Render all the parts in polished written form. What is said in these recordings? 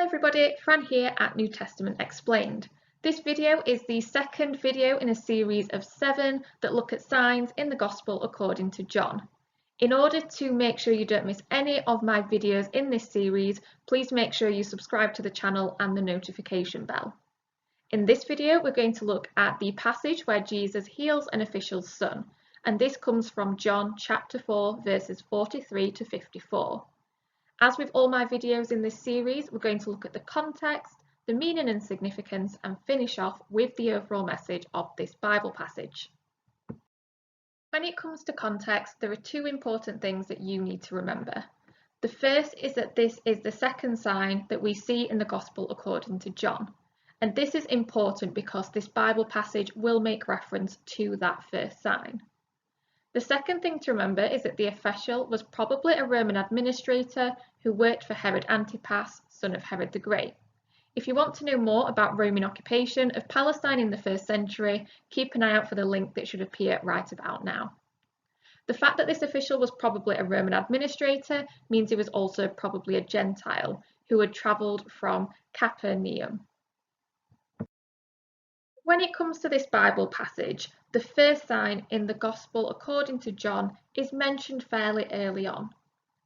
Hi everybody, Fran here at New Testament Explained. This video is the second video in a series of 7 that look at signs in the Gospel according to John. In order to make sure you don't miss any of my videos in this series, please make sure you subscribe to the channel and the notification bell. In this video, we're going to look at the passage where Jesus heals an official's son, and this comes from John chapter 4 verses 43 to 54. As with all my videos in this series, we're going to look at the context, the meaning and significance, and finish off with the overall message of this Bible passage. When it comes to context, there are 2 important things that you need to remember. The first is that this is the second sign that we see in the Gospel according to John. And this is important because this Bible passage will make reference to that first sign. The second thing to remember is that the official was probably a Roman administrator who worked for Herod Antipas, son of Herod the Great. If you want to know more about Roman occupation of Palestine in the 1st century, keep an eye out for the link that should appear right about now. The fact that this official was probably a Roman administrator means he was also probably a Gentile who had travelled from Capernaum. When it comes to this Bible passage, the first sign in the Gospel according to John is mentioned fairly early on.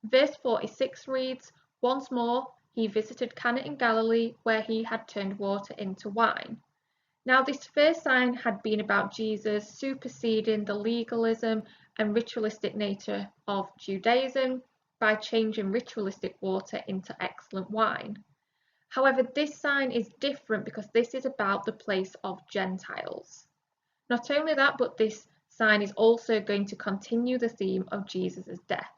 Verse 46 reads, "Once more he visited Cana in Galilee where he had turned water into wine." Now this first sign had been about Jesus superseding the legalism and ritualistic nature of Judaism by changing ritualistic water into excellent wine. However, this sign is different because this is about the place of Gentiles. Not only that, but this sign is also going to continue the theme of Jesus' death.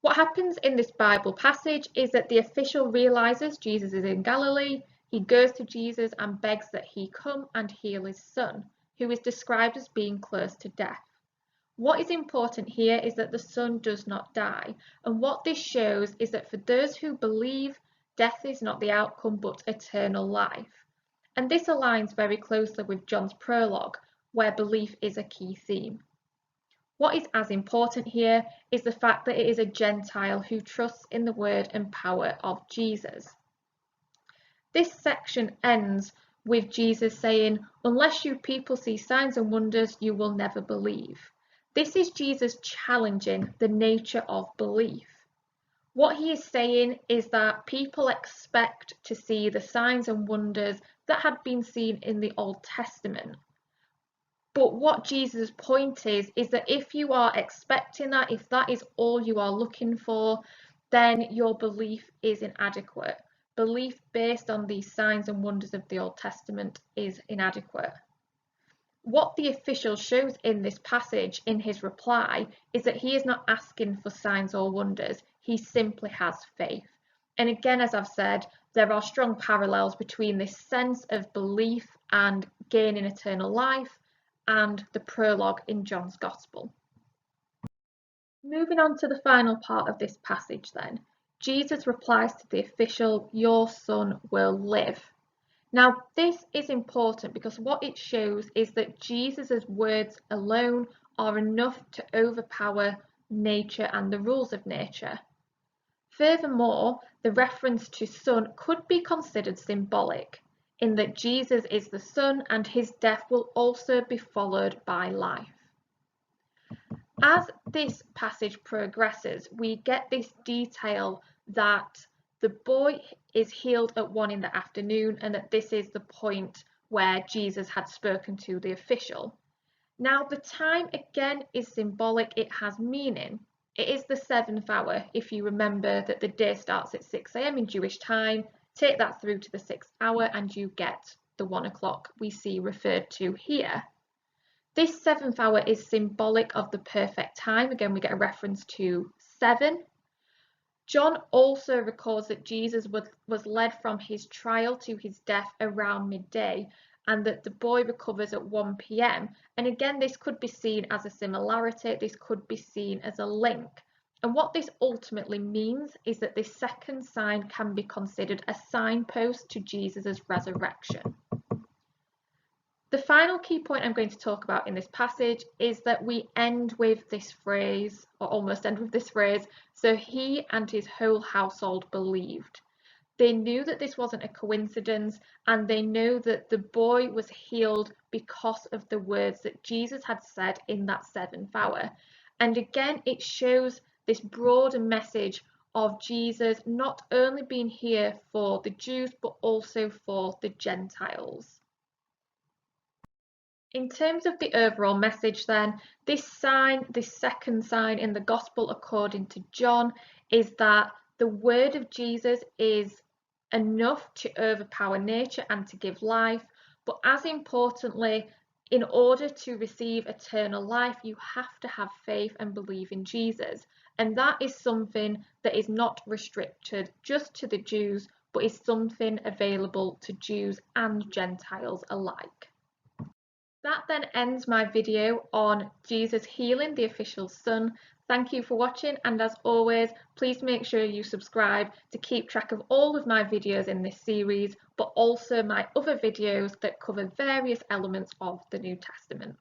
What happens in this Bible passage is that the official realizes Jesus is in Galilee. He goes to Jesus and begs that he come and heal his son, who is described as being close to death. What is important here is that the son does not die, and what this shows is that for those who believe, death is not the outcome but eternal life. And this aligns very closely with John's prologue, where belief is a key theme. What is as important here is the fact that it is a Gentile who trusts in the word and power of Jesus. This section ends with Jesus saying, "Unless you people see signs and wonders, you will never believe." This is Jesus challenging the nature of belief. What he is saying is that people expect to see the signs and wonders that had been seen in the Old Testament. But what Jesus' point is that if you are expecting that, if that is all you are looking for, then your belief is inadequate. Belief based on these signs and wonders of the Old Testament is inadequate. What the official shows in this passage in his reply is that he is not asking for signs or wonders, he simply has faith. And again, as I've said, there are strong parallels between this sense of belief and gaining eternal life and the prologue in John's Gospel. Moving on to the final part of this passage then, Jesus replies to the official, "Your son will live." Now, this is important because what it shows is that Jesus' words alone are enough to overpower nature and the rules of nature. Furthermore, the reference to son could be considered symbolic, in that Jesus is the Son and his death will also be followed by life. As this passage progresses, we get this detail that the boy is healed at 1 in the afternoon and that this is the point where Jesus had spoken to the official. Now the time again is symbolic, it has meaning. It is the 7th hour, if you remember that the day starts at 6 AM in Jewish time, take that through to the 6th hour and you get the 1 o'clock we see referred to here. This 7th hour is symbolic of the perfect time. Again, we get a reference to 7. John also records that Jesus was led from his trial to his death around midday and that the boy recovers at 1 PM. And again, this could be seen as a similarity, this could be seen as a link. And what this ultimately means is that this second sign can be considered a signpost to Jesus' resurrection. The final key point I'm going to talk about in this passage is that we end with this phrase, or almost end with this phrase, "So he and his whole household believed." They knew that this wasn't a coincidence, and they know that the boy was healed because of the words that Jesus had said in that 7th hour. And again, it shows this broader message of Jesus not only being here for the Jews, but also for the Gentiles. In terms of the overall message then, this sign, this second sign in the Gospel according to John, is that the word of Jesus is enough to overpower nature and to give life, but as importantly, in order to receive eternal life, you have to have faith and believe in Jesus. And that is something that is not restricted just to the Jews, but is something available to Jews and Gentiles alike. That then ends my video on Jesus healing the official son. Thank you for watching, and as always, please make sure you subscribe to keep track of all of my videos in this series, but also my other videos that cover various elements of the New Testament.